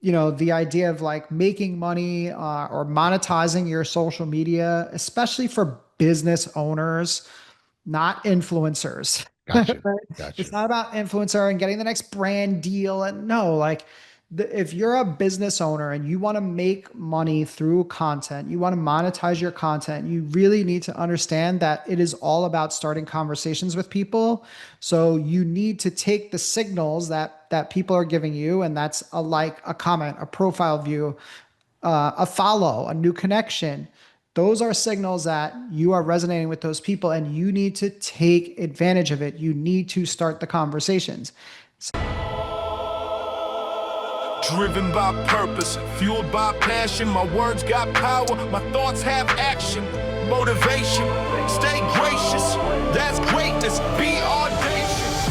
the idea of like making money or monetizing your social media, especially for business owners, not influencers. Gotcha. Right? It's Gotcha. not about influencer and getting the next brand deal. And no, like if you're a business owner and you want to make money through content, you want to monetize your content, you really need to understand that it is all about starting conversations with people. So you need to take the signals that people are giving you, and that's a like, a comment, a profile view, a follow, a new connection. Those are signals that you are resonating with those people, and you need to take advantage of it. You need to start the conversations. Driven by purpose, fueled by passion. My words got power, my thoughts have action. Motivation, stay gracious. That's greatness. Be audacious.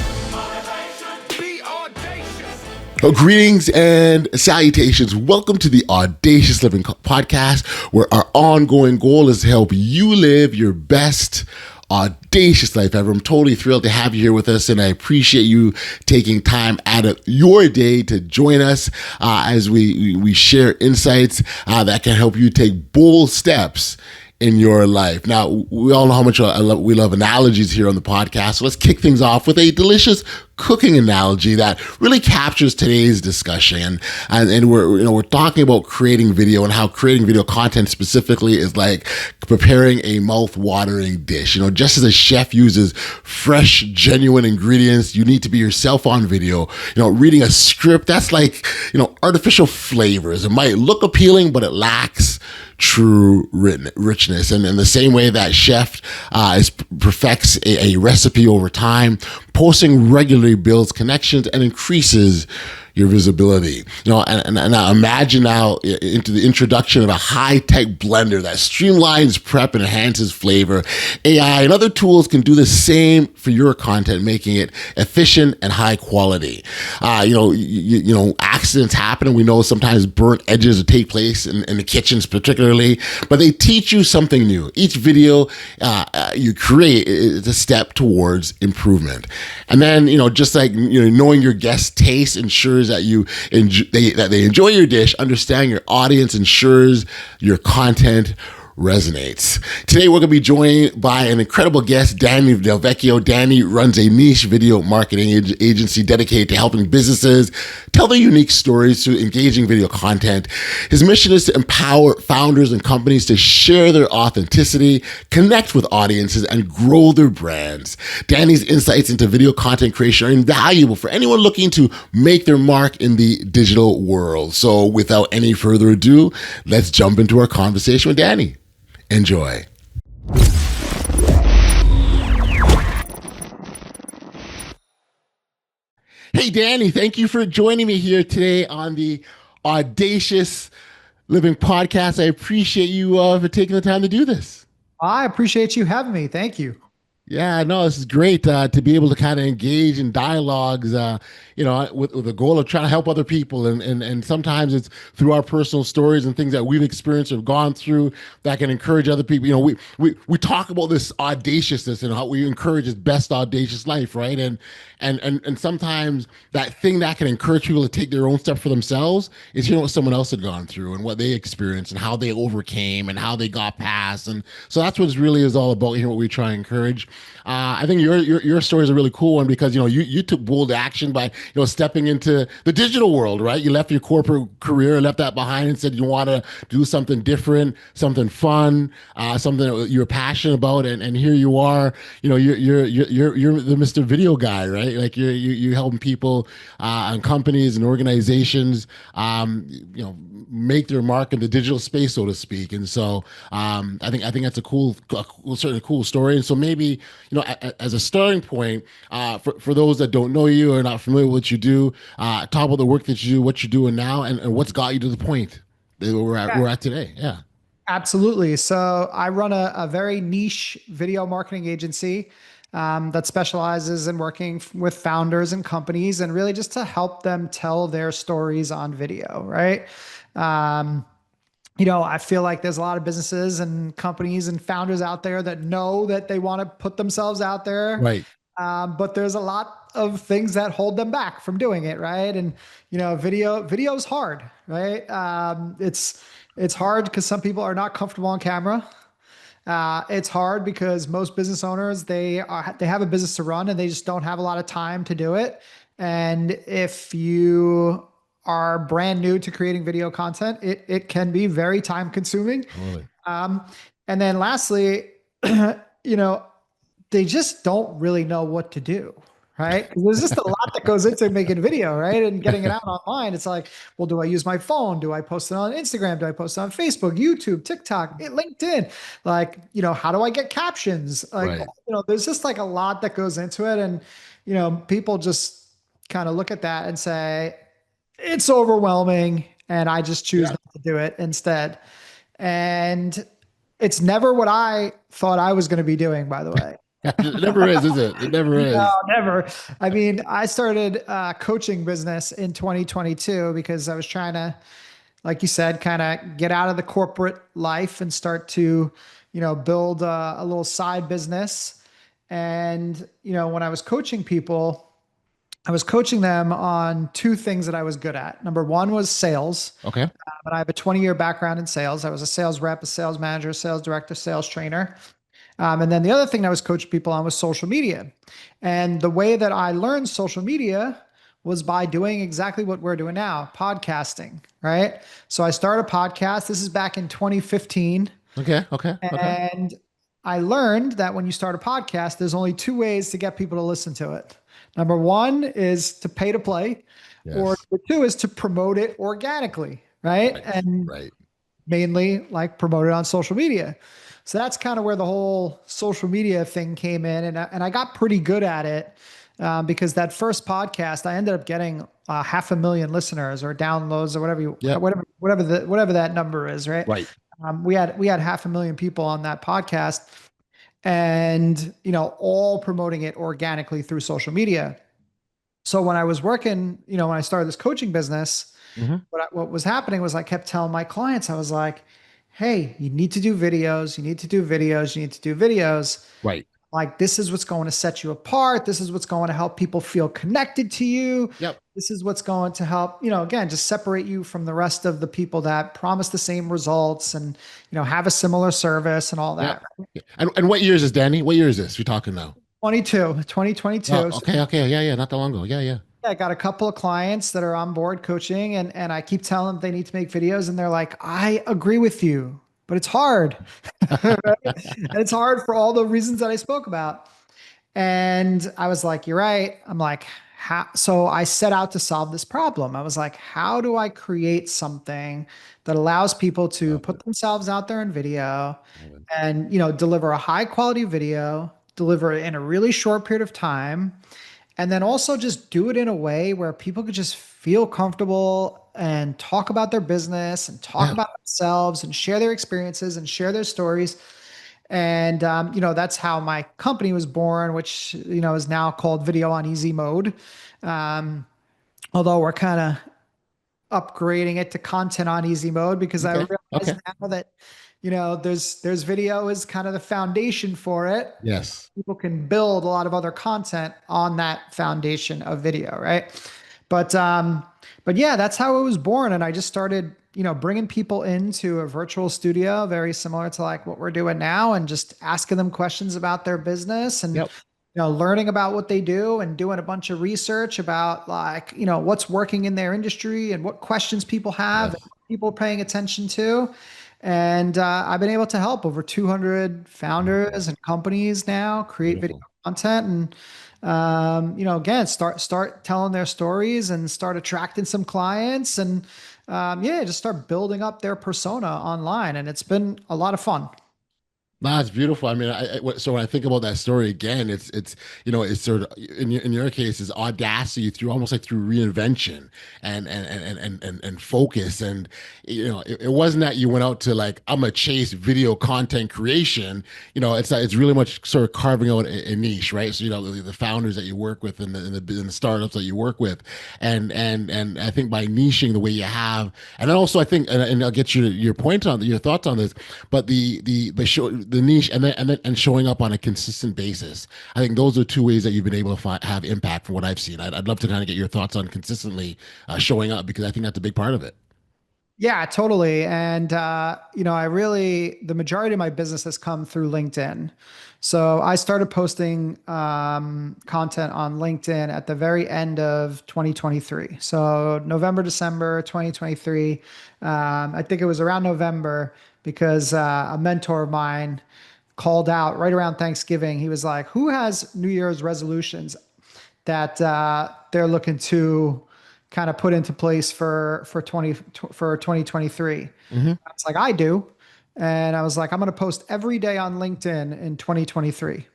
Be audacious. Greetings and salutations. Welcome to the Audacious Living Podcast, where our ongoing goal is to help you live your best audacious life ever. I'm totally thrilled to have you here with us, and I appreciate you taking time out of your day to join us as we share insights that can help you take bold steps in your life. Now, we all know how much we love analogies here on the podcast. So let's kick things off with a delicious cooking analogy that really captures today's discussion. And we're talking about creating video and how creating video content specifically is like preparing a mouth-watering dish. Just as a chef uses fresh, genuine ingredients, you need to be yourself on video. Reading a script, that's like, artificial flavors. It might look appealing, but it lacks true richness. And in the same way that chef perfects a recipe over time, posting regularly builds connections and increases your visibility. And I imagine now into the introduction of a high-tech blender that streamlines prep and enhances flavor. AI and other tools can do the same for your content, making it efficient and high quality. Accidents happen, and we know sometimes burnt edges take place in the kitchens particularly, but they teach you something new. Each video you create is a step towards improvement. And then, just like, knowing your guests' taste ensures that they enjoy your dish. Understanding your audience ensures your content resonates. Today, we're going to be joined by an incredible guest, Danny DelVecchio. Danny runs a niche video marketing agency dedicated to helping businesses tell their unique stories through engaging video content. His mission is to empower founders and companies to share their authenticity, connect with audiences, and grow their brands. Danny's insights into video content creation are invaluable for anyone looking to make their mark in the digital world. So without any further ado, let's jump into our conversation with Danny. Enjoy. Hey, Danny, thank you for joining me here today on the Audacious Living Podcast. I appreciate you for taking the time to do this. I appreciate you having me. Thank you. Yeah, no, this is great to be able to kind of engage in dialogues, with the goal of trying to help other people. And sometimes it's through our personal stories and things that we've experienced or gone through that can encourage other people. We talk about this audaciousness and how we encourage this best audacious life, right? And sometimes that thing that can encourage people to take their own step for themselves is what someone else had gone through and what they experienced and how they overcame and how they got past. And so that's what it really is all about here, what we try and encourage. I think your story is a really cool one because you took bold action by stepping into the digital world, right? You left your corporate career, left that behind, and said you want to do something different, something fun, something that you're passionate about, and here you are. You're the Mr. Video guy, right? Like you're helping people and companies and organizations, make their mark in the digital space, so to speak. And so I think that's certainly a cool story. And so maybe as a starting point, for those that don't know you or not familiar with what you do, talk about the work that you do, what you're doing now, and what's got you to the point that we're at today. Yeah. Absolutely. So I run a very niche video marketing agency that specializes in working with founders and companies and really just to help them tell their stories on video, right? I feel like there's a lot of businesses and companies and founders out there that know that they want to put themselves out there. Right. But there's a lot of things that hold them back from doing it, right? And video is hard, right? It's hard because some people are not comfortable on camera. It's hard because most business owners they have a business to run and they just don't have a lot of time to do it. And if you are brand new to creating video content, it can be very time consuming. Totally. Um, and then lastly, you know, they just don't really know what to do. Right. 'Cause there's just a lot that goes into making a video, right? And getting it out online. It's like, well, do I use my phone? Do I post it on Instagram? Do I post it on Facebook, YouTube, TikTok, LinkedIn? Like, how do I get captions? Like, Right. there's just like a lot that goes into it. And, people just kind of look at that and say, it's overwhelming. And I just choose Yeah. not to do it instead. And it's never what I thought I was going to be doing, by the way. It never is it? It never is. No, never. I mean, I started coaching business in 2022 because I was trying to, like you said, kind of get out of the corporate life and start to, build a little side business. And, when I was coaching people, I was coaching them on two things that I was good at. Number one was sales. Okay. But I have a 20-year background in sales. I was a sales rep, a sales manager, sales director, sales trainer. And then the other thing I was coaching people on was social media. And the way that I learned social media was by doing exactly what we're doing now, podcasting, right? So I started a podcast. This is back in 2015. Okay. Okay. Okay. And I learned that when you start a podcast, there's only two ways to get people to listen to it. Number one is to pay to play, or Yes. number two is to promote it organically, right? And Right. mainly like promote it on social media. So that's kind of where the whole social media thing came in. And I got pretty good at it because that first podcast, I ended up getting 500,000 listeners or downloads or Yeah. whatever that number is, right? Right. We had 500,000 people on that podcast and, all promoting it organically through social media. So when I was working, when I started this coaching business, Mm-hmm. what was happening was I kept telling my clients, I was like, hey, you need to do videos. You need to do videos. You need to do videos. Right. Like, this is what's going to set you apart. This is what's going to help people feel connected to you. Yep. This is what's going to help, again, just separate you from the rest of the people that promise the same results and, have a similar service and all that. Yep. And what year is this, Danny? What year is this? We're talking now. 2022. Oh, okay. Okay. Yeah. Yeah. Not that long ago. Yeah. Yeah. I got a couple of clients that are on board coaching and I keep telling them they need to make videos and they're like, I agree with you, but it's hard. Right? And it's hard for all the reasons that I spoke about. And I was like, you're right. I'm like, so I set out to solve this problem. I was like, how do I create something that allows people to put themselves out there in video and, deliver a high quality video, deliver it in a really short period of time, and then also just do it in a way where people could just feel comfortable and talk about their business and talk about themselves and share their experiences and share their stories. And, that's how my company was born, which, is now called Video on Easy Mode. Although we're kind of upgrading it to content on easy mode because I realize now that, there's video is kind of the foundation for it. Yes. People can build a lot of other content on that foundation of video. Right. But yeah, that's how it was born. And I just started, bringing people into a virtual studio, very similar to like what we're doing now, and just asking them questions about their business and, learning about what they do and doing a bunch of research about like, what's working in their industry and what questions people have, and what people are paying attention to. And I've been able to help over 200 founders and companies now create video content and, again, start telling their stories and start attracting some clients and, just start building up their persona online. And it's been a lot of fun. No, it's beautiful. I mean, so when I think about that story again, it's it's sort of in your case is audacity through almost like through reinvention and focus. And it wasn't that you went out to like, I'm gonna chase video content creation. It's really much sort of carving out a niche, right? So the founders that you work with and the startups that you work with, and I think by niching the way you have, and then also I think, and I'll get your point on your thoughts on this, but the the niche, and showing up on a consistent basis. I think those are two ways that you've been able to have impact from what I've seen. I'd love to kind of get your thoughts on consistently showing up, because I think that's a big part of it. Yeah, totally. And, the majority of my business has come through LinkedIn. So I started posting content on LinkedIn at the very end of 2023. So November, December 2023. I think it was around November because a mentor of mine called out right around Thanksgiving. He was like, who has New Year's resolutions that they're looking to kind of put into place for 2023. Mm-hmm. I was like, I do. And I was like, I'm going to post every day on LinkedIn in 2023.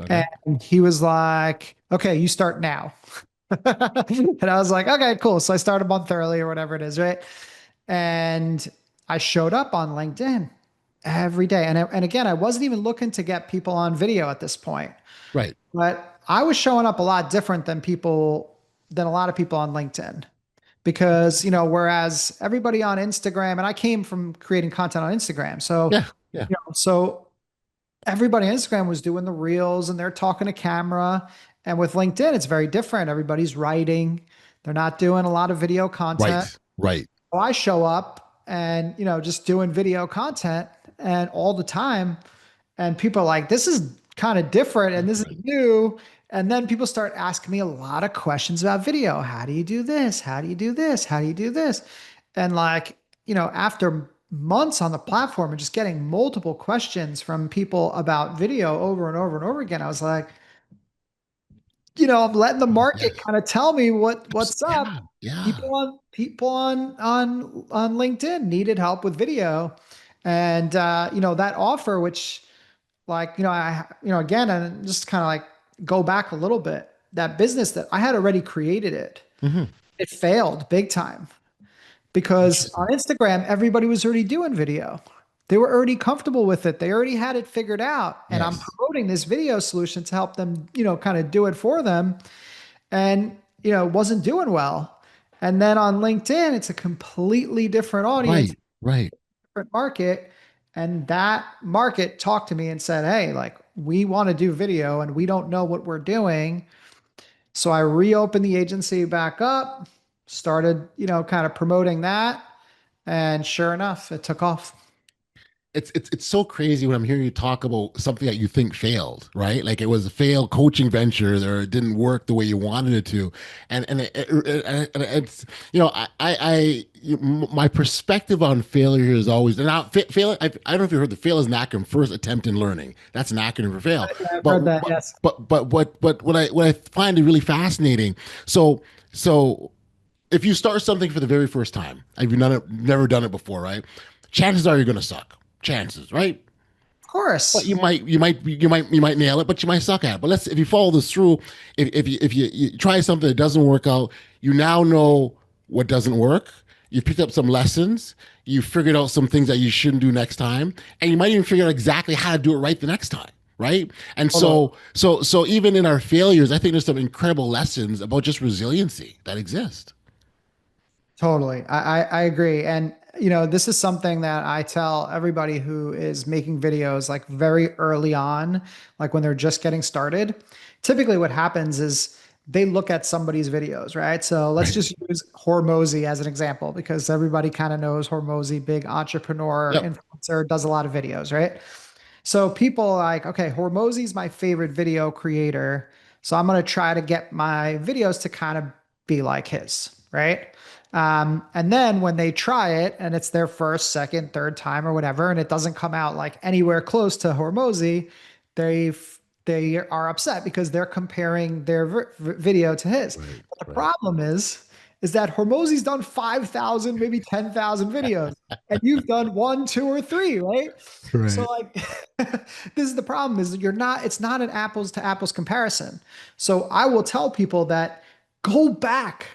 Okay. And he was like, okay, you start now. And I was like, okay, cool. So I start a month early or whatever it is, right? And I showed up on LinkedIn every day. And again, I wasn't even looking to get people on video at this point, Right. but I was showing up a lot different than a lot of people on LinkedIn. Because, whereas everybody on Instagram, and I came from creating content on Instagram. So, Yeah. Yeah. so everybody on Instagram was doing the reels and they're talking to camera. And with LinkedIn, it's very different. Everybody's writing. They're not doing a lot of video content. Right. Right. So I show up and, just doing video content and all the time. And people are like, this is kind of different and this is new. And then people start asking me a lot of questions about video. How do you do this? How do you do this? How do you do this? And after months on the platform and just getting multiple questions from people about video over and over and over again, I was like, I'm letting the market Yes. kind of tell me what's up. Yeah. Yeah. People on LinkedIn needed help with video. And that offer, which again, and just kind of like go back a little bit, that business that I had already created Mm-hmm. it failed big time because on Instagram, everybody was already doing video. They were already comfortable with it. They already had it figured out. And I'm Yes. promoting this video solution to help them, kind of do it for them. And, it wasn't doing well. And then on LinkedIn, it's a completely different audience, Right. Right. different market. And that market talked to me and said, hey, like, we want to do video and we don't know what we're doing. So I reopened the agency back up, started, kind of promoting that. And sure enough, it took off. It's so crazy when I'm hearing you talk about something that you think failed, right? Like it was a failed coaching venture, or it didn't work the way you wanted it to, and it's my perspective on failure is always now fail. I don't know if you heard the fail is an acronym, first attempt in learning. That's an acronym for fail. I've heard that, yes. But what I find really fascinating. So if you start something for the very first time, you've never done it before, right? Chances are you're going to suck. Chances, right? Of course. But you might nail it, but you might suck at it. But if you follow this through, if you try something that doesn't work out, you now know what doesn't work. You picked up some lessons. You figured out some things that you shouldn't do next time, and you might even figure out exactly how to do it right the next time. Right. And so even in our failures, I think there's some incredible lessons about just resiliency that exist. Totally. I agree. And, this is something that I tell everybody who is making videos like very early on, like when they're just getting started. Typically what happens is they look at somebody's videos, right? So let's just use Hormozy as an example, because everybody kind of knows Hormozy, big entrepreneur, Yep. influencer, does a lot of videos, right? So people are like, okay, Hormozy's my favorite video creator. So I'm going to try to get my videos to kind of be like his, right? And then when they try it and it's their first, second, third time or whatever, and it doesn't come out like anywhere close to Hormozy, they are upset because they're comparing their video to his. Right, But the right. problem is that Hormozy's done 5,000, maybe 10,000 videos, and you've done one, two, or three, right? Right. So like, this is the problem: is that it's not an apples to apples comparison. So I will tell people that go back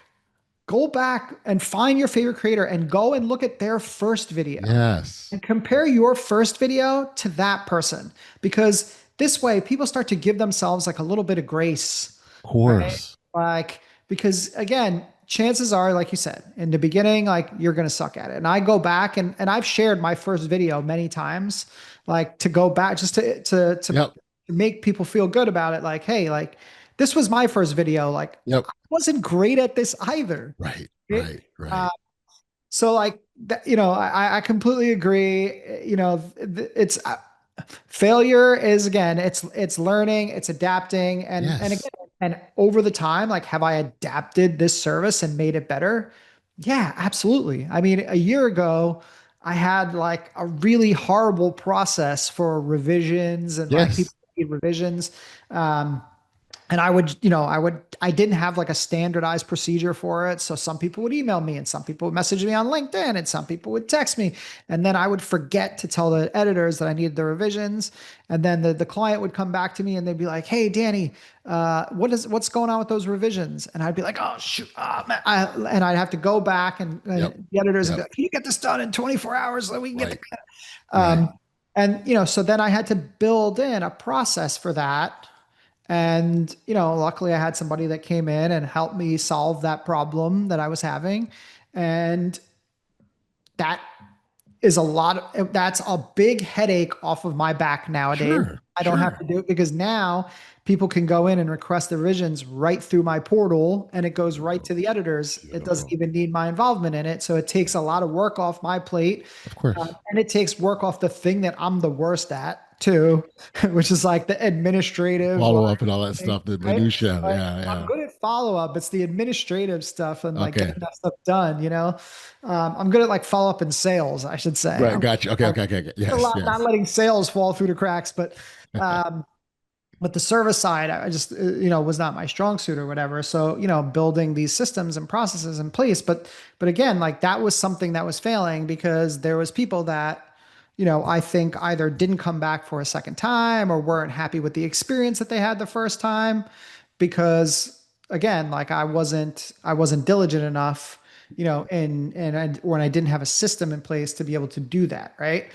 and find your favorite creator and go and look at their first video Yes. and compare your first video to that person, because this way people start to give themselves like a little bit of grace, Of course. like, because again, chances are, like you said, in the beginning, like you're going to suck at it. And I go back and I've shared my first video many times, like to go back just to Yep. make people feel good about it. Like, hey, like this was my first video. Like Yep. I wasn't great at this either. Right. It- Right. so like, I completely agree. It's failure is, again, it's learning, it's adapting. And Yes. again, and over the time, like, have I adapted this service and made it better? Yeah, absolutely. I mean, a year ago, I had like a really horrible process for revisions and like people Yes. need revisions. Um, and I didn't have like a standardized procedure for it. So some people would email me and some people would message me on LinkedIn and some people would text me. And then I would forget to tell the editors that I needed the revisions. And then the client would come back to me and they'd be like, hey, Danny, what's going on with those revisions? And I'd be like, oh, shoot. Man. And I'd have to go back Yep. and the editors would be Yep. like, can you get this done in 24 hours so we can get Right. the, Right. so then I had to build in a process for that. And, luckily I had somebody that came in and helped me solve that problem that I was having. And that that's a big headache off of my back nowadays. Sure. I don't have to do it because now people can go in and request the revisions right through my portal and it goes right to the editors. It doesn't even need my involvement in it. So it takes a lot of work off my plate. Of course. And it takes work off the thing that I'm the worst at too, which is like the administrative Follow up and all that thing, stuff, the right? minutia. Like, Yeah. I'm good at follow up. It's the administrative stuff and like Okay. getting that stuff done, I'm good at like follow up in sales, I should say. Right. Gotcha. Okay. Yes. A lot, Yes. not letting sales fall through the cracks, but the service side, I just, was not my strong suit or whatever. So, building these systems and processes in place. But again, like that was something that was failing because there was people that, I think either didn't come back for a second time or weren't happy with the experience that they had the first time because again, like I wasn't diligent enough, when I didn't have a system in place to be able to do that. Right.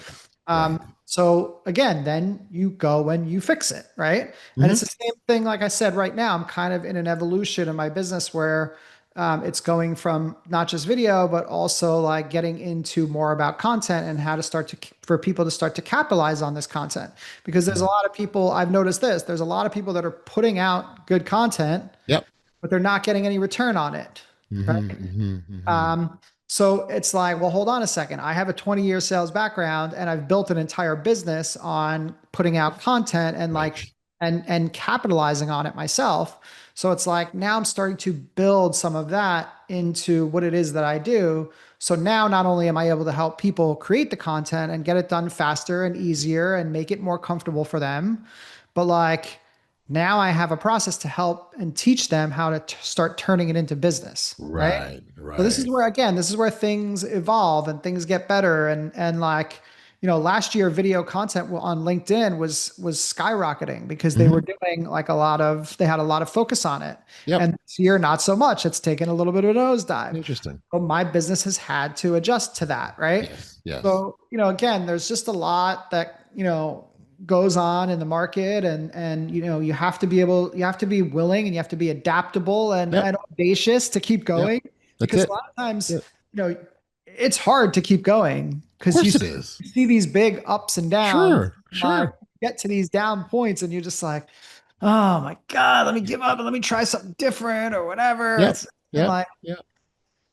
So again, then you go and you fix it. Right. And it's the same thing. Like I said, right now, I'm kind of in an evolution of my business where it's going from not just video, but also like getting into more about content and how to for people to start to capitalize on this content. Because there's a lot of people, I've noticed this, there's a lot of people that are putting out good content, Yep. but they're not getting any return on it. Right. So it's like, well, hold on a second. I have a 20-year sales background and I've built an entire business on putting out content and like, and capitalizing on it myself. So it's like, now I'm starting to build some of that into what it is that I do. So now not only am I able to help people create the content and get it done faster and easier and make it more comfortable for them, but like now I have a process to help and teach them how to start turning it into business. Right. So this is where things evolve and things get better. And like, last year video content on LinkedIn was skyrocketing because they were doing like they had a lot of focus on it. Yep. And this year, not so much. It's taken a little bit of a nosedive. Interesting. So my business has had to adjust to that. Right. Yes. So, again, there's just a lot that, goes on in the market and you have to be willing and you have to be adaptable and audacious to keep going. Because a lot of times, it's hard to keep going because you see these big ups and downs. Sure. Get to these down points and you're just like, oh my God, let me give up and let me try something different or whatever.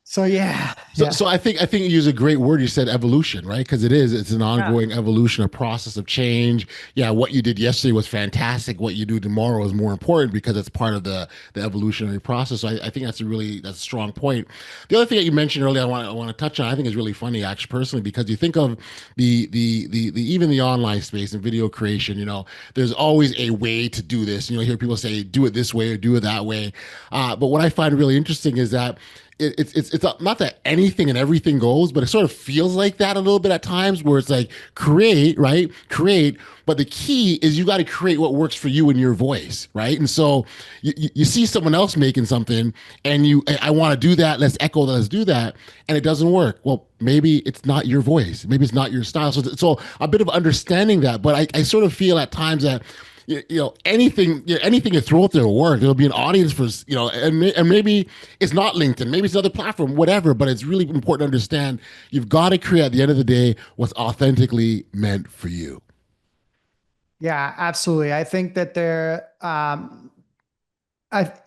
So yeah. So I think you use a great word. You said evolution, right? Because it's an ongoing evolution, a process of change. Yeah, what you did yesterday was fantastic. What you do tomorrow is more important because it's part of the evolutionary process. So I think that's a strong point. The other thing that you mentioned earlier, I want to touch on, I think is really funny, actually, personally, because you think of the even the online space and video creation. There's always a way to do this. You hear people say, do it this way or do it that way. But what I find really interesting is that it's not that anything and everything goes, but it sort of feels like that a little bit at times where it's like create, but the key is you got to create what works for you and your voice, right? And so you see someone else making something and I want to do that, let's do that, and it doesn't work. Well, maybe it's not your voice, maybe it's not your style. So a bit of understanding that, but I sort of feel at times that anything you throw out there will work. There'll be an audience for, and maybe it's not LinkedIn, maybe it's another platform, whatever. But it's really important to understand you've got to create at the end of the day what's authentically meant for you. Yeah, absolutely. I think that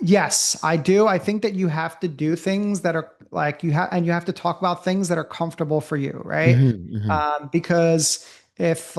yes, I do. I think that you have to do things that are like and you have to talk about things that are comfortable for you, right? Because if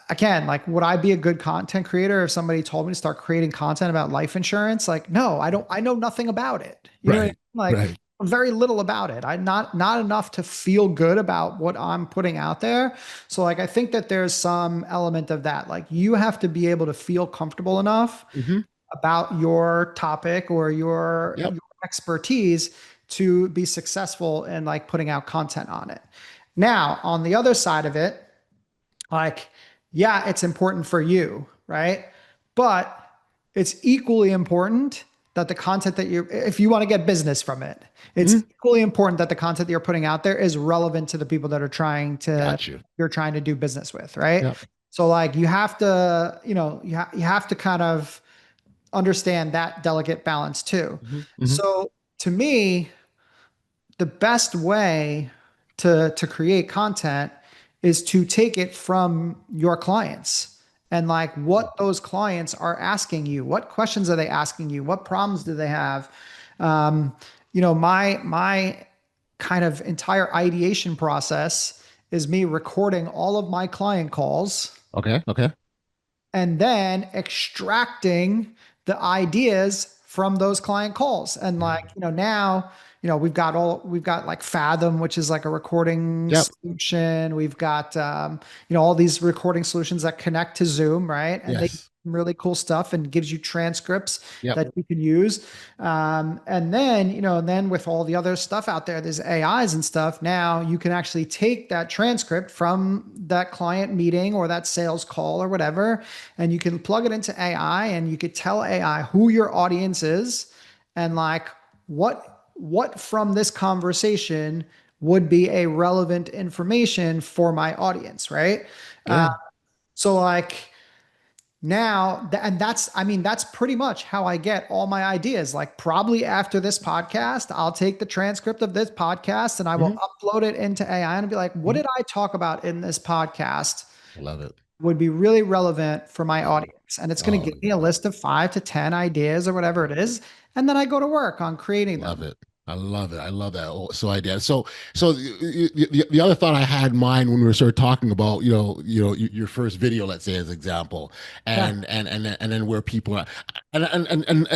again, like, would I be a good content creator if somebody told me to start creating content about life insurance? Like, no, I don't. I know nothing about it. You know what I mean? Right. Like, Right. very little about it. I not enough to feel good about what I'm putting out there. So like, I think that there's some element of that. Like, you have to be able to feel comfortable enough Hmm. about your topic or Yep. your expertise to be successful in like putting out content on it. Now, on the other side of it, like, yeah, it's important for you, right? But it's equally important that the content that if you want to get business from it, it's Hmm. equally important that the content that you're putting out there is relevant to the people that are Got you. you're trying to do business with, right? Yep. So like, you have to, you have to kind of understand that delicate balance too. Hmm. Hmm. So to me, the best way to create content is to take it from your clients and like what those clients are asking you. What questions are they asking you? What problems do they have? Um, my kind of entire ideation process is me recording all of my client calls Okay. Okay. and then extracting the ideas from those client calls. And like, now, we've got like Fathom, which is like a recording Yep. solution. We've got, all these recording solutions that connect to Zoom, right? And they do Yes. some really cool stuff and gives you transcripts Yep. that you can use. And then, with all the other stuff out there, there's AIs and stuff. Now you can actually take that transcript from that client meeting or that sales call or whatever, and you can plug it into AI and you could tell AI who your audience is and like what from this conversation would be a relevant information for my audience, right? Yeah. So like, now and that's pretty much how I get all my ideas. Like, probably after this podcast, I'll take the transcript of this podcast and I will Hmm. upload it into AI and be like, what Hmm. did I talk about in this podcast I love it. would be really relevant for my Love it. audience? And it's going Oh to my give me a God. list of 5 to 10 ideas or whatever it is, and then I go to work on creating Love them. it. I love it. I love that. So idea. So the other thought I had in mind when we were sort of talking about, your first video, let's say as example, Yeah. and then where people are, and and and and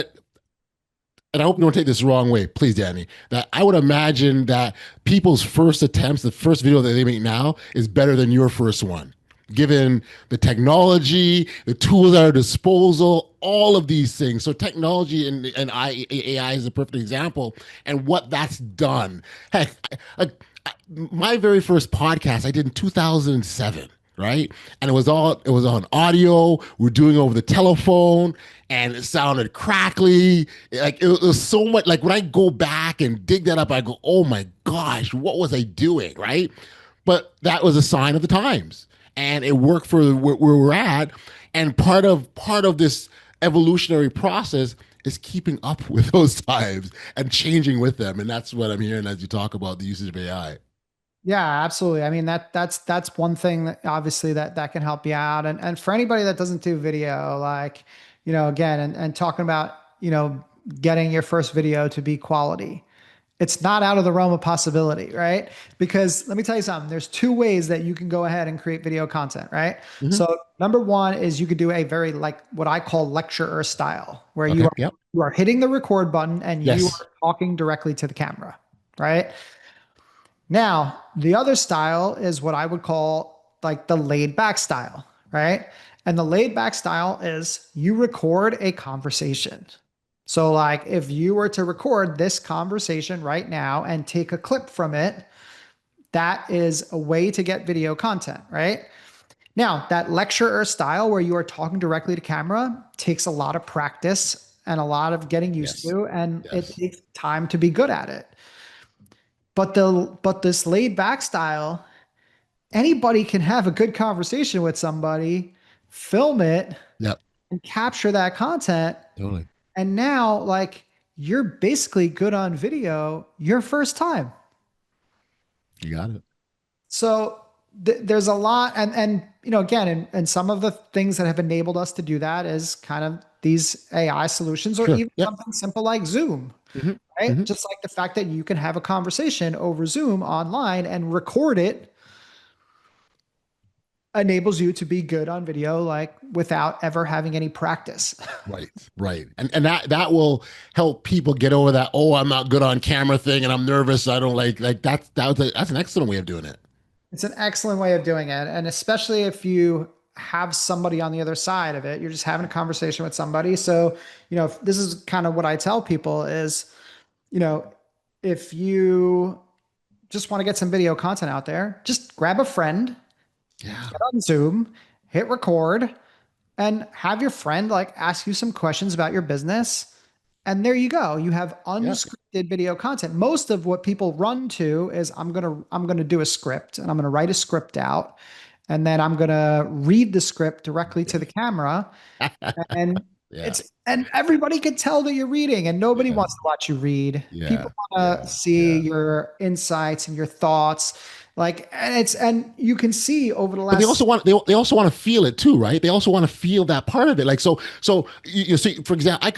and I hope you don't take this the wrong way, please, Danny. That I would imagine that people's first attempts, the first video that they make now, is better than your first one, given the technology, the tools at our disposal, all of these things. So technology and AI is a perfect example, and what that's done. Heck, my very first podcast I did in 2007, right? And it was on audio. We're doing it over the telephone, and it sounded crackly. Like it was so much. Like when I go back and dig that up, I go, "Oh my gosh, what was I doing?" Right? But that was a sign of the times, and it worked for where we're at. And part of this evolutionary process is keeping up with those times and changing with them. And that's what I'm hearing as you talk about the usage of AI. Yeah, absolutely. I mean, that's one thing that obviously that can help you out. And for anybody that doesn't do video, like, again, and talking about, getting your first video to be quality, it's not out of the realm of possibility, right? Because let me tell you something, there's two ways that you can go ahead and create video content, right? Hmm. So number one is you could do a very, like, what I call lecturer style, where Okay. Yep. you are hitting the record button and you Yes. are talking directly to the camera, right? Now, the other style is what I would call like the laid back style, right? And the laid back style is you record a conversation. So, like, if you were to record this conversation right now and take a clip from it, that is a way to get video content, right? Now, that lecturer style where you are talking directly to camera takes a lot of practice and a lot of getting used Yes. to, and it Yes. takes time to be good at it. But this laid back style, anybody can have a good conversation with somebody, film it, Yep. and capture that content. Totally. And now, like, you're basically good on video your first time. You got it. So there's a lot, and again, and some of the things that have enabled us to do that is kind of these AI solutions, or Sure. even Yep. something simple like Zoom, Hmm. right? Hmm. Just like the fact that you can have a conversation over Zoom online and record it enables you to be good on video, like without ever having any practice. Right. Right. And that will help people get over that, oh, I'm not good on camera thing and I'm nervous. So I don't like that's an excellent way of doing it. It's an excellent way of doing it. And especially if you have somebody on the other side of it, you're just having a conversation with somebody. So, this is kind of what I tell people is, you know, if you just want to get some video content out there, just grab a friend, Yeah. get on Zoom, hit record, and have your friend like ask you some questions about your business. And there you go. You have Yeah. unscripted video content. Most of what people run to is I'm going to do a script and I'm going to write a script out and then I'm going to read the script directly to the camera and Yeah. and everybody can tell that you're reading and nobody Yeah. wants to watch you read. Yeah. People want to Yeah. see Yeah. your insights and your thoughts. Like, and you can see over the But they last. also want they also want to feel it too, right? They also want to feel that part of it. Like so you see, for example, I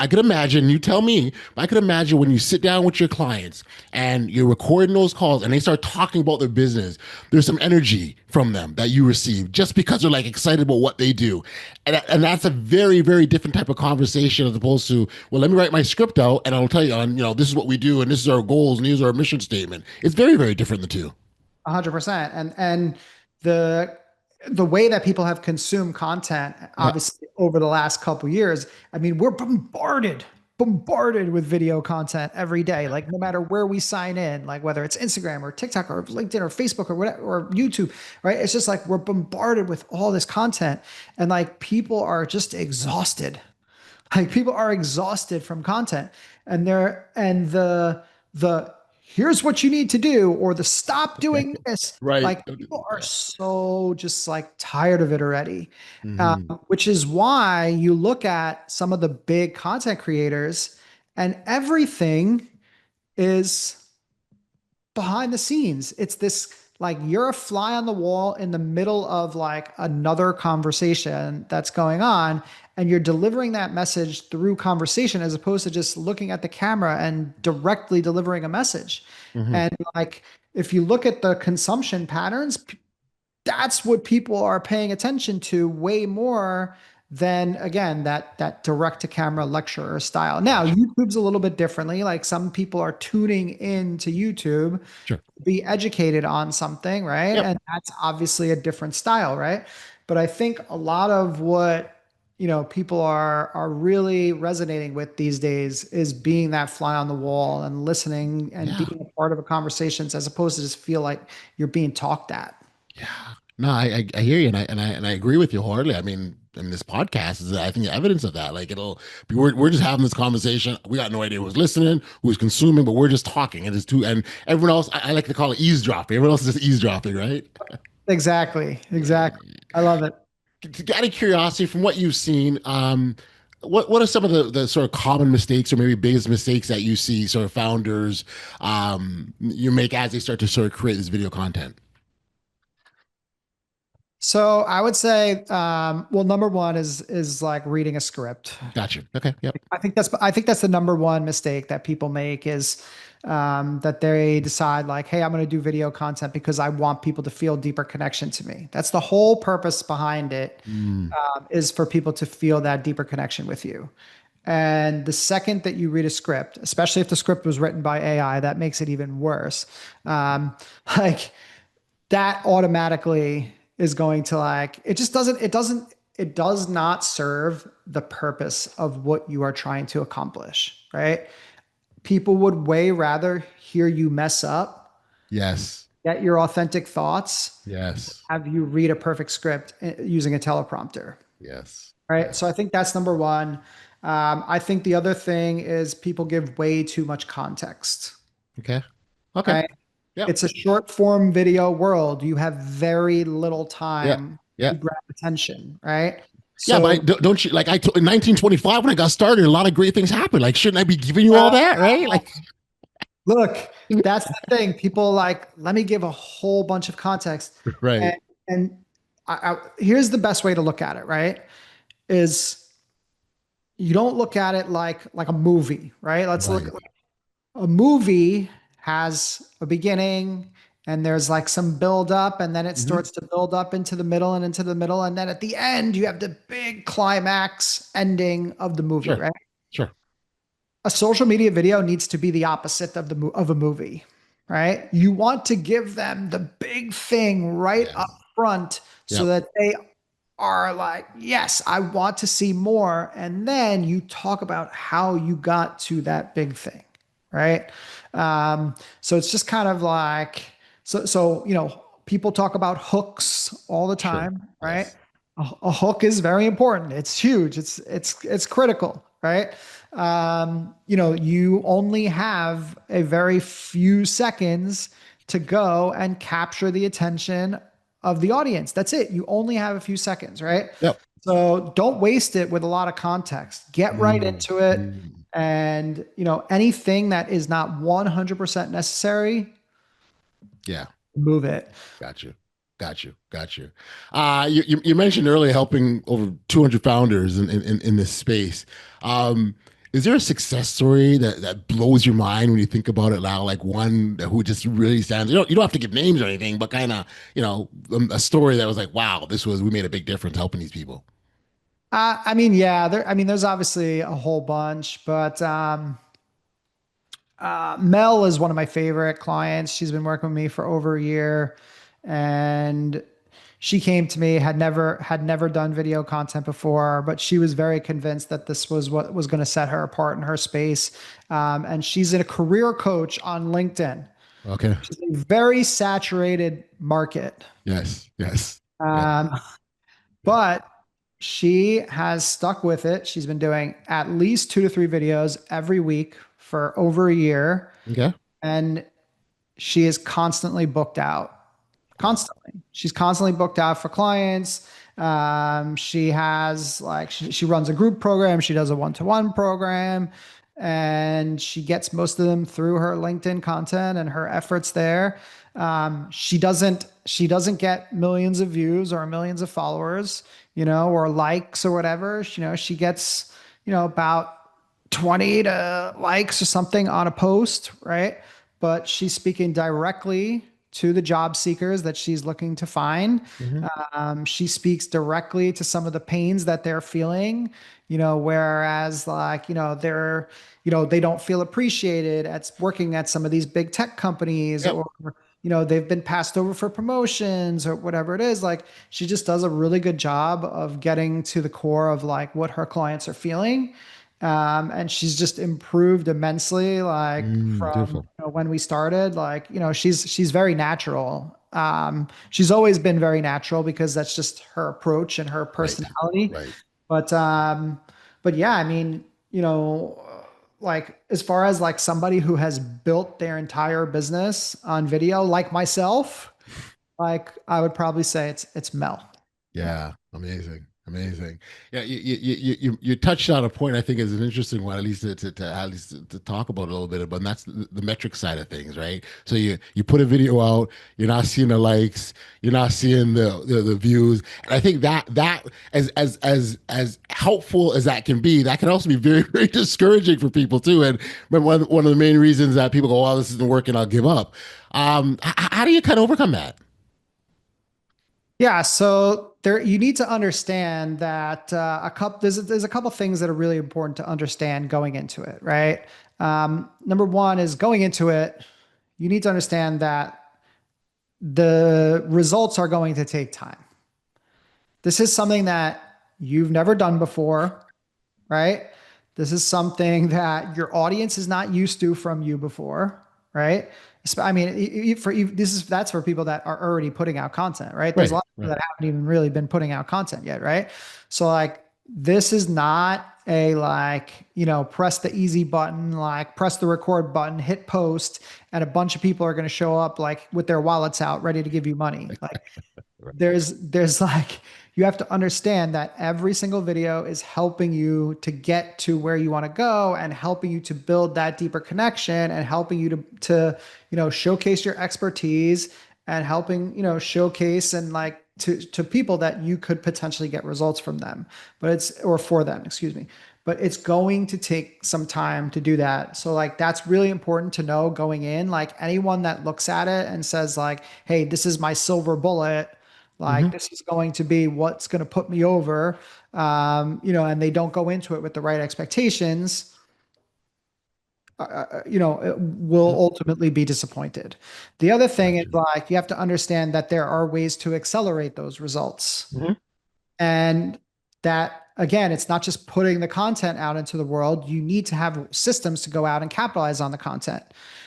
could imagine, you tell me, but I could imagine when you sit down with your clients and you're recording those calls and they start talking about their business, there's some energy from them that you receive just because they're like excited about what they do. And that's a very, very different type of conversation as opposed to, well, let me write my script out and I'll tell you on, this is what we do and this is our goals and these are our mission statement. It's very, very different, the two. 100%. And the the way that people have consumed content, Yeah. obviously over the last couple years, I mean, we're bombarded with video content every day. Like no matter where we sign in, like whether it's Instagram or TikTok or LinkedIn or Facebook or whatever, or YouTube, right? It's just like we're bombarded with all this content, and like people are just exhausted. Like people are exhausted from content, and the here's what you need to do, or the stop doing this. Right. Like people are so just like tired of it already, Mhm. which is why you look at some of the big content creators, and everything is behind the scenes. It's this like you're a fly on the wall in the middle of like another conversation that's going on, and you're delivering that message through conversation as opposed to just looking at the camera and directly delivering a message. Mhm. And like if you look at the consumption patterns, that's what people are paying attention to way more than again that direct to camera lecturer style. Now YouTube's a little bit differently. Like some people are tuning into YouTube Sure. to be educated on something, right? Yep. And that's obviously a different style, right? But I think a lot of what people are really resonating with these days is being that fly on the wall and listening and Yeah. being a part of a conversations as opposed to just feel like you're being talked at. Yeah. No, I hear you, and I agree with you wholeheartedly. I mean, this podcast is, I think, evidence of that. Like it'll be, we're just having this conversation. We got no idea who's listening, who's consuming, but we're just talking, and it's too. And everyone else, I like to call it eavesdropping. Everyone else is just eavesdropping, right? Exactly. Exactly. I love it. Out of curiosity, from what you've seen, what are some of the sort of common mistakes or maybe biggest mistakes that you see sort of founders you make as they start to sort of create this video content? So I would say, well, number one is like reading a script. Gotcha. Okay. Yep. I think that's the number one mistake that people make is that they decide like, hey, I'm going to do video content because I want people to feel deeper connection to me. That's the whole purpose behind it, Mm. is for people to feel that deeper connection with you. And the second that you read a script, especially if the script was written by AI, that makes it even worse. Like that automatically is going to like it does not serve the purpose of what you are trying to accomplish, right? People would way rather hear you mess up, Yes. get your authentic thoughts, Yes. have you read a perfect script using a teleprompter, Yes. right? So I think that's number one. I think the other thing is people give way too much context. Okay. Okay. Right? Yep. It's a short form video world. You have very little Yeah. time Yeah. to grab attention, right? Yeah, but So don't you like in 1925 when I got started, a lot of great things happened. Like, shouldn't I be giving you all that, right? Like, look, that's the thing. People like, let me give a whole bunch of context. right. And, and here's the best way to look at it, right? Is you don't look at it like a movie, right? Let's look Right. at a movie has a beginning and there's like some build up and then it Hmm. starts to build up into the middle and into the middle. And then at the end, you have the big climax ending of the movie, Sure. right? Sure. A social media video needs to be the opposite of of a movie, right? You want to give them the big thing right Yeah. up front so Yep. that they are like, yes, I want to see more. And then you talk about how you got to that big thing, right? So it's just kind of like, people talk about hooks all the Sure. time, right? Yes. A hook is very important. It's huge. It's critical, right? You only have a very few seconds to go and capture the attention of the audience. That's it. You only have a few seconds, right? Yep. So don't waste it with a lot of context. Get right Mm, into it. mm. And, anything that is not 100% necessary, Yeah. move it. Got you. Got you. Got you. You mentioned earlier helping over 200 founders in this space. Is there a success story that blows your mind when you think about it now? Like one who just really stands, you don't have to give names or anything, but kind of, a story that was like, wow, we made a big difference helping these people. Yeah, there's obviously a whole bunch, but Mel is one of my favorite clients. She's been working with me for over a year, and she came to me, had never done video content before, but she was very convinced that this was what was going to set her apart in her space. And she's a career coach on LinkedIn. Okay. She's a very saturated market. Yes. Yes. Yeah. Um, but she has stuck with it. She's been doing at least 2 to 3 videos every week for over a year. Okay. And she is constantly booked out. Constantly. She's constantly booked out for clients. She has she runs a group program. She does a one-to-one program, and she gets most of them through her LinkedIn content and her efforts there. She doesn't get millions of views or millions of followers, or likes or whatever. She gets, about 20 to likes or something on a post, right? But she's speaking directly to the job seekers that she's looking to find. Hmm. She speaks directly to some of the pains that they're feeling, whereas they don't feel appreciated at working at some of these big tech companies, Yep. or, they've been passed over for promotions or whatever it is. Like, she just does a really good job of getting to the core of like what her clients are feeling. And she's just improved immensely, like from Beautiful. when we started. She's very natural. She's always been very natural because that's just her approach and her Right. personality. Right. But yeah, like as far as like somebody who has built their entire business on video, like myself, like I would probably say it's Mel. Yeah, amazing, amazing. Yeah, you touched on a point I think is an interesting one, at least to talk about a little bit about, and that's the metric side of things, right? So you put a video out, you're not seeing the likes, you're not seeing the views, and I think that as helpful as that can be, that can also be very very discouraging for people too. And but one of the main reasons that people go, "Oh, this isn't working, I'll give up." How do you kind of overcome that? Yeah, so there you need to understand that there's a couple things that are really important to understand going into it, right? Number one is going into it, you need to understand that the results are going to take time. This is something that you've never done before, right? This is something that your audience is not used to from you before, right? That's for people that are already putting out content, right? There's a Right, lot of people right, that haven't even really been putting out content yet, right? So like, this is not a press the easy button, like press the record button, hit post, and a bunch of people are going to show up like with their wallets out, ready to give you money. Like, right. there's like, you have to understand that every single video is helping you to get to where you want to go and helping you to build that deeper connection and helping you to showcase your expertise and helping, showcase and like to people that you could potentially get results from them, or for them, excuse me. But it's going to take some time to do that. So like, that's really important to know going in. Like anyone that looks at it and says like, hey, this is my silver bullet, like Hmm. this is going to be what's going to put me over, and they don't go into it with the right expectations, will ultimately be disappointed. The other thing is Gotcha. like, you have to understand that there are ways to accelerate those results. Hmm. And that, again, it's not just putting the content out into the world. You need to have systems to go out and capitalize on the content.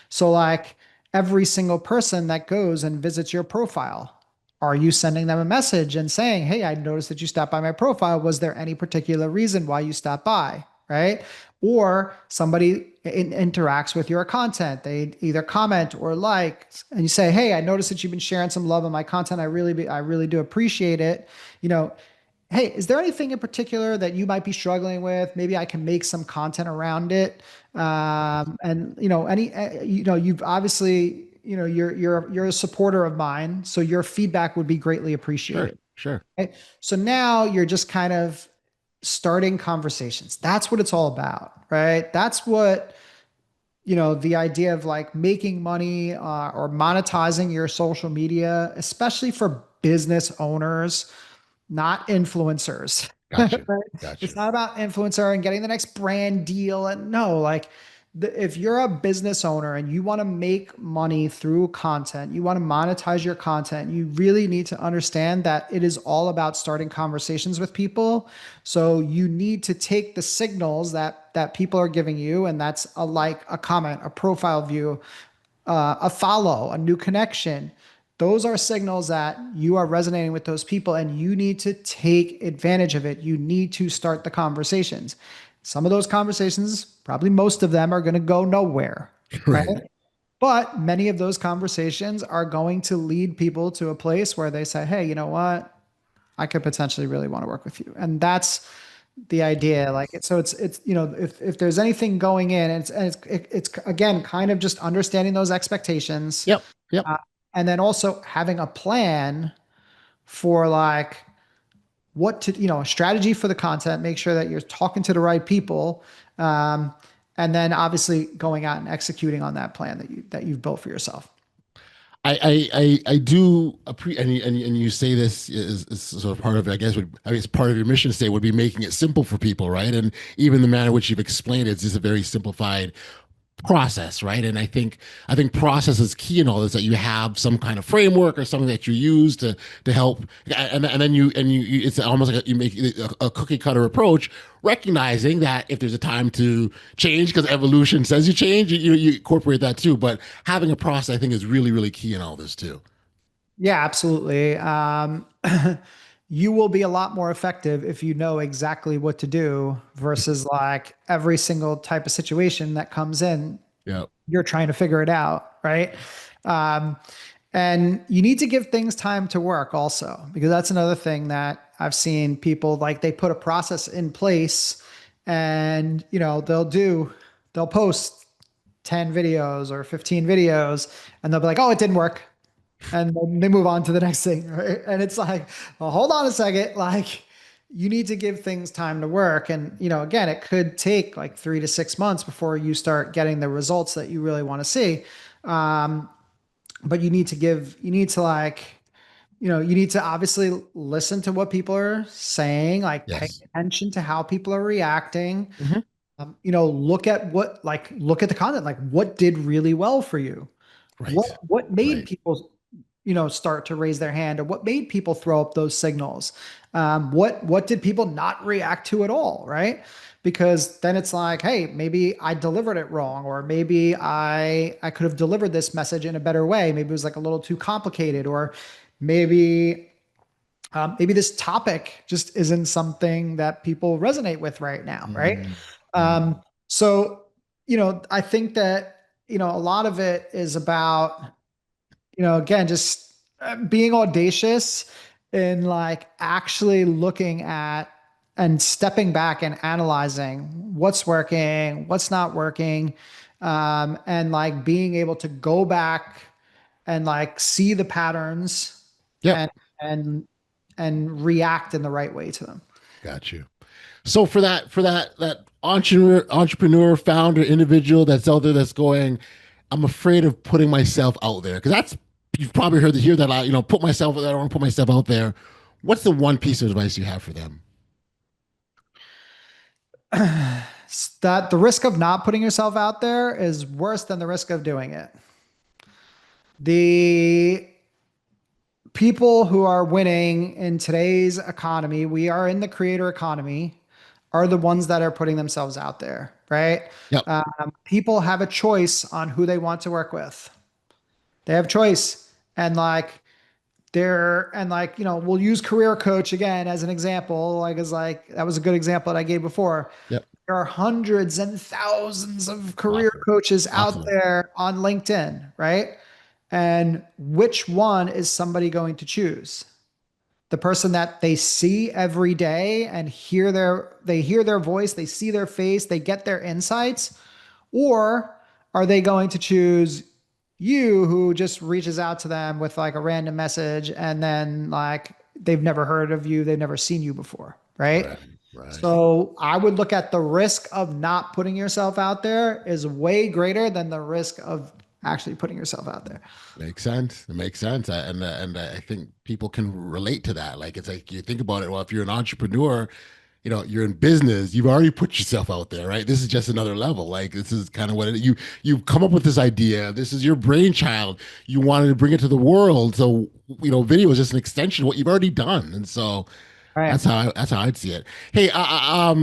So, like every single person that goes and visits your profile, are you sending them a message and saying, hey, I noticed that you stopped by my profile. Was there any particular reason why you stopped by? Right. Or somebody interacts with your content. They either comment or like, and you say, hey, I noticed that you've been sharing some love in my content. I really do appreciate it. You know, hey, is there anything in particular that you might be struggling with? Maybe I can make some content around it. And you've obviously, you're a supporter of mine, so your feedback would be greatly Sure. appreciated. Sure. Right? So now you're just kind of starting conversations. That's what it's all about, right? That's what, the idea of like making money or monetizing your social media, especially for business owners, not influencers. Gotcha. Right? It's Gotcha. not about influencer and getting the next brand deal. And no, like if you're a business owner and you want to make money through content, you want to monetize your content, you really need to understand that it is all about starting conversations with people. So you need to take the signals that people are giving you, and that's a like, a comment, a profile view, a follow, a new connection. Those are signals that you are resonating with those people and you need to take advantage of it. You need to start the conversations. Some of those conversations, probably most of them, are going to go nowhere, right? Right. But many of those conversations are going to lead people to a place where they say, hey, you know what? I could potentially really want to work with you. And that's the idea. Like, so it's, if there's anything going in, it's again, kind of just understanding those expectations, Yep. Yep. uh, and then also having a plan for like a strategy for the content, make sure that you're talking to the right people. And then obviously going out and executing on that plan that you've built for yourself. I do appreciate, and you say this is sort of part of it, I guess, it's part of your mission state would be making it simple for people, right? And even the manner in which you've explained it is just a very simplified process, right? And I think process is key in all this, that you have some kind of framework or something that you use to help, and then you it's almost like you make a cookie cutter approach, recognizing that if there's a time to change because evolution says you change, you incorporate that too. But having a process, I think, is really really key in all this too. Yeah, absolutely. You will be a lot more effective if you know exactly what to do versus like every single type of situation that comes in, Yeah. you're trying to figure it out, right? Um, and you need to give things time to work also, because that's another thing that I've seen people like they put a process in place and, they'll post 10 videos or 15 videos and they'll be like, oh, it didn't work, and then they move on to the next thing, right? And it's like, well, hold on a second, like you need to give things time to work. And again, it could take like 3 to 6 months before you start getting the results that you really want to see. um, but you need to obviously listen to what people are saying, like pay Yes. attention to how people are reacting. Hmm. Look at the content, like what did really well for you, what Right. what made Right. people start to raise their hand, or what made people throw up those signals. What did people not react to at all, right? Because then it's like, hey, maybe I delivered it wrong, or maybe I could have delivered this message in a better way. Maybe it was like a little too complicated, or maybe maybe this topic just isn't something that people resonate with right now, right? Mm. Mm. So I think that a lot of it is about again, just being audacious in like actually looking at and stepping back and analyzing what's working, what's not working, and like being able to go back and like see the patterns Yep. and and and react in the right way to them. Got you. So for that entrepreneur founder individual that's out there that's going, I'm afraid of putting myself out there, because that's, you've probably hear that a lot. Put myself. I don't want to put myself out there. What's the one piece of advice you have for them? That the risk of not putting yourself out there is worse than the risk of doing it. The people who are winning in today's economy, we are in the creator economy, are the ones that are putting themselves out there, right? Yep. People have a choice on who they want to work with. They have choice. And like, we'll use career coach again as an example. That was a good example that I gave before. Yep. There are hundreds and thousands of career Awesome. coaches out Awesome. there on LinkedIn, right? And which one is somebody going to choose? The person that they see every day and they hear their voice, they see their face, they get their insights, or are they going to choose you, who just reaches out to them with like a random message and then like they've never heard of you, they've never seen you before, right? Right. Right. So I would look at the risk of not putting yourself out there is way greater than the risk of actually putting yourself out there. Makes sense. It makes sense. And I think people can relate to that. Like, it's like, you think about it. Well, if you're an entrepreneur, you're in business, you've already put yourself out there, right? This is just another level. Like, this is kind of what you've come up with this idea. This is your brainchild. You wanted to bring it to the world. So, video is just an extension of what you've already done. And so All right. that's how I'd see it. Hey, I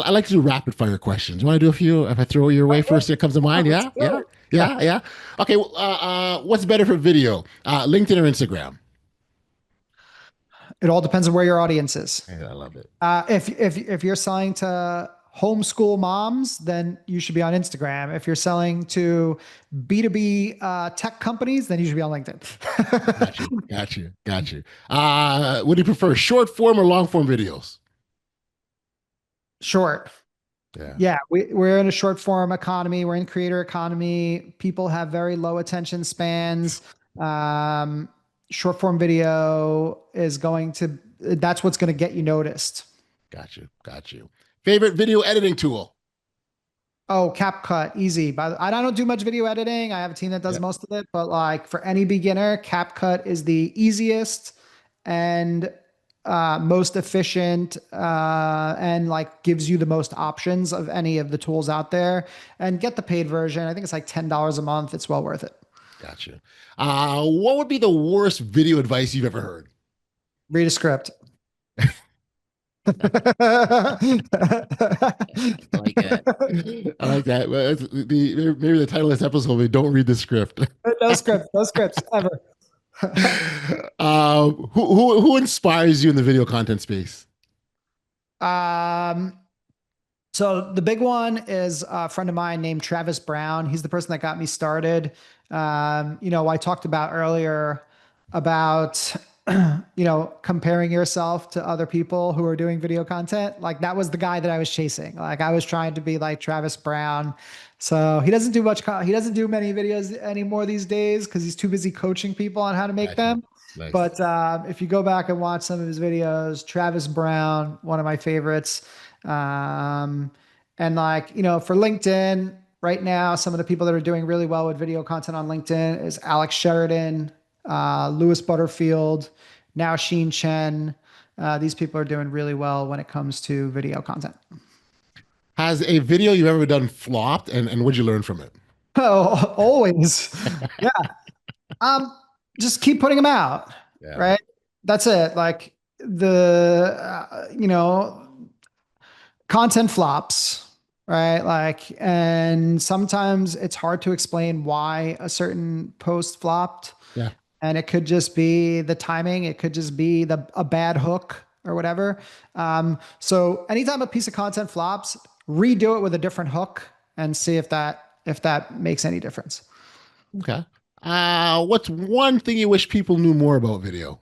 like to do rapid fire questions. You want to do a few? If I throw your way first, it comes to mind. Yeah, yeah, yeah, yeah. Okay. Well, what's better for video? LinkedIn or Instagram? It all depends on where your audience is. Yeah, I love it. If you're selling to homeschool moms, then you should be on Instagram. If you're selling to B2B tech companies, then you should be on LinkedIn. Got you. What do you prefer, short form or long form videos? Short. Yeah. Yeah, we're in a short form economy. We're in creator economy. People have very low attention spans. Short form video that's what's going to get you noticed. Got you. Favorite video editing tool? Oh, CapCut, easy. But I don't do much video editing. I have a team that does Yep. most of it, but like for any beginner, CapCut is the easiest and most efficient, and like gives you the most options of any of the tools out there. And get the paid version. I think it's like $10 a month. It's well worth it. Got you. What would be the worst video advice you've ever heard? Read a script. I like that. I like that. Well, maybe the title of this episode will be "Don't Read the Script." No scripts ever. Who inspires you in the video content space? So the big one is a friend of mine named Travis Brown. He's the person that got me started. I talked about earlier about, comparing yourself to other people who are doing video content. Like that was the guy that I was chasing. Like I was trying to be like Travis Brown. So he doesn't do he doesn't do many videos anymore these days because he's too busy coaching people on how to make them. Nice. But if you go back and watch some of his videos, Travis Brown, one of my favorites. And like, for LinkedIn right now, some of the people that are doing really well with video content on LinkedIn is Alex Sheridan, Lewis Butterfield, now Sheen Chen. These people are doing really well when it comes to video content. Has a video you've ever done flopped, and what'd you learn from it? Oh, always. Yeah. Just keep putting them out. Yeah. Right. That's it. Like content flops, right? Like, and sometimes it's hard to explain why a certain post flopped. Yeah. And it could just be the timing. It could just be a bad hook or whatever. So anytime a piece of content flops, redo it with a different hook and see if that makes any difference. Okay. What's one thing you wish people knew more about video?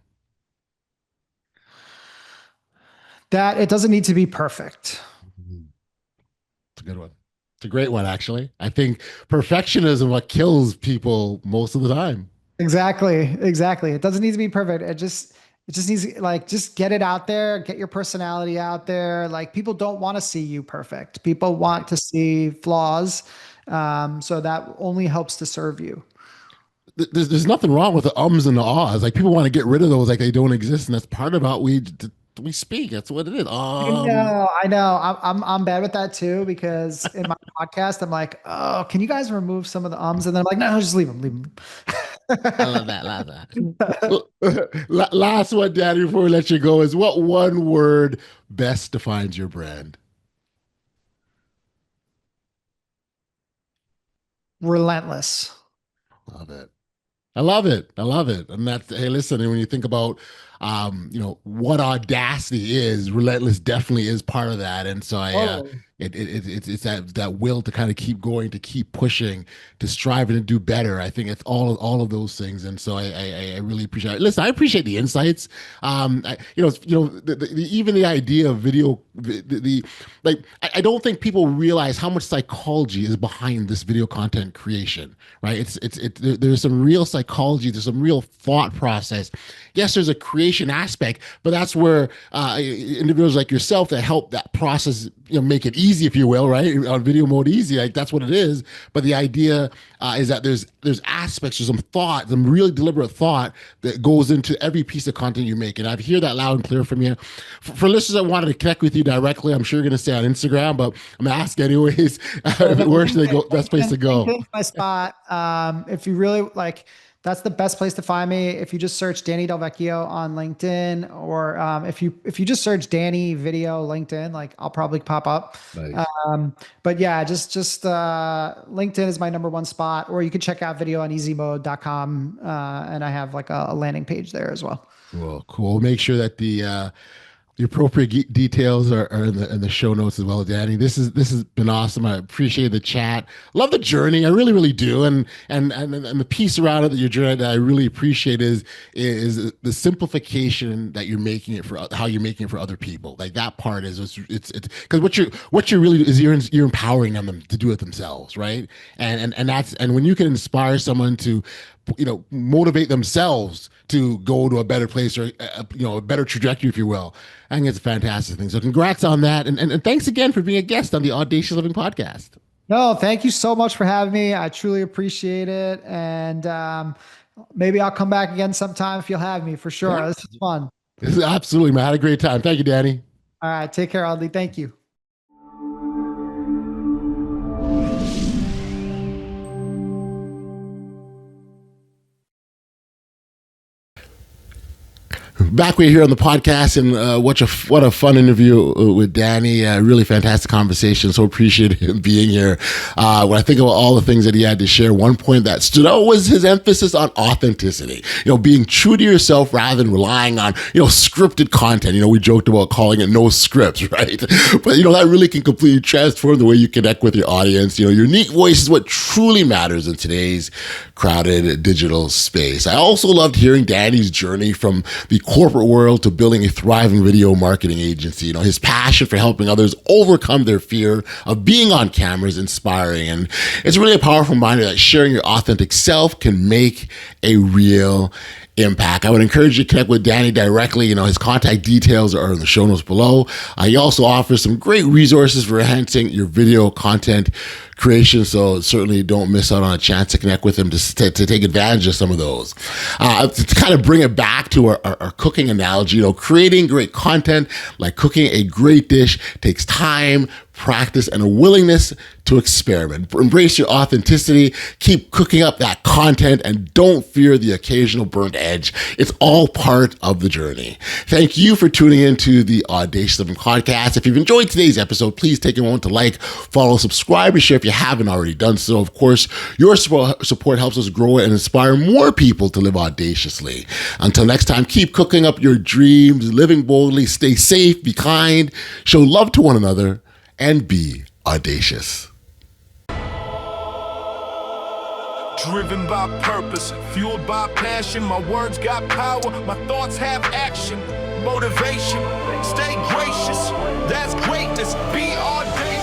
That it doesn't need to be perfect. It's a good one. It's a great one, actually. I think perfectionism what kills people most of the time. Exactly. Exactly. It doesn't need to be perfect. It just needs to, like, just get it out there, get your personality out there. Like, people don't want to see you perfect. People want to see flaws. So that only helps to serve you. There's nothing wrong with the ums and the ahs. Like people want to get rid of those, like they don't exist, and that's part of how we speak. That's what it is. I know. I'm bad with that too, because in my podcast, I'm like, oh, can you guys remove some of the ums? And then I'm like, no, just leave them. I love that. Love that. Last one, Daddy, before we let you go, is what one word best defines your brand? Relentless. Love it. I love it. I love it. And that's, hey, listen, and when you think about, what audacity is, relentless definitely is part of that. And so Totally. it's that will to kind of keep going, to keep pushing, to strive and to do better. I think it's all of those things. And so I really appreciate it. Listen, I appreciate the insights. Even the idea of video, like, I don't think people realize how much psychology is behind this video content creation, right? There's some real psychology, there's some real thought process. Yes, there's a creation aspect, but that's where individuals like yourself that help that process, make it easy, if you will, right? On video mode easy, like that's what it is. But the idea is that there's aspects, there's some thought, some really deliberate thought that goes into every piece of content you make. And I hear that loud and clear from you. For listeners that wanted to connect with you directly, I'm sure you're going to stay on Instagram, but I'm going to ask anyways, where should they go? Best place to go? LinkedIn's my spot. If you really like, that's the best place to find me. If you just search Danny DelVecchio on LinkedIn, or if you just search Danny Video LinkedIn, like I'll probably pop up. Nice. But yeah, just LinkedIn is my number one spot, or you can check out video on easymode.com. And I have like a landing page there as well. Well, cool. Make sure that the appropriate details are in the show notes as well, Danny. This has been awesome. I appreciate the chat. Love the journey. I really, really do. And the piece around it that your journey that I really appreciate is the simplification that you're making it for, how you're making it for other people. Like that part is it's because what you're really is you're empowering them to do it themselves, right? And when you can inspire someone to motivate themselves to go to a better place, or a better trajectory, if you will. I think it's a fantastic thing. So congrats on that, and thanks again for being a guest on the Audacious Living Podcast. No, thank you so much for having me. I truly appreciate it, and maybe I'll come back again sometime if you'll have me, for sure. Yeah. This is fun. This is absolutely, man. I had a great time. Thank you, Danny. All right, take care, Audley. Thank you. Back we're here on the podcast, and what a fun interview with Danny. Really fantastic conversation. So appreciate him being here. When I think about all the things that he had to share, one point that stood out was his emphasis on authenticity. Being true to yourself rather than relying on scripted content. We joked about calling it no scripts, right? But that really can completely transform the way you connect with your audience. Your unique voice is what truly matters in today's crowded digital space. I also loved hearing Danny's journey from the corporate world to building a thriving video marketing agency. His passion for helping others overcome their fear of being on camera is inspiring. And it's really a powerful reminder that sharing your authentic self can make a real impact. I would encourage you to connect with Danny directly. His contact details are in the show notes below. He also offers some great resources for enhancing your video content creation. So certainly don't miss out on a chance to connect with him to take advantage of some of those. To kind of bring it back to our cooking analogy, creating great content, like cooking a great dish, takes time, practice, and a willingness to experiment. Embrace your authenticity, keep cooking up that content, and don't fear the occasional burnt edge. It's all part of the journey. Thank you for tuning in to the Audacious Living Podcast. If you've enjoyed today's episode, please take a moment to like, follow, subscribe, and share if you haven't already done so. Of course, your support helps us grow and inspire more people to live audaciously. Until next time, keep cooking up your dreams, living boldly, stay safe, be kind, show love to one another, and be audacious. Driven by purpose, fueled by passion. My words got power, my thoughts have action. Motivation, stay gracious. That's greatness. Be audacious.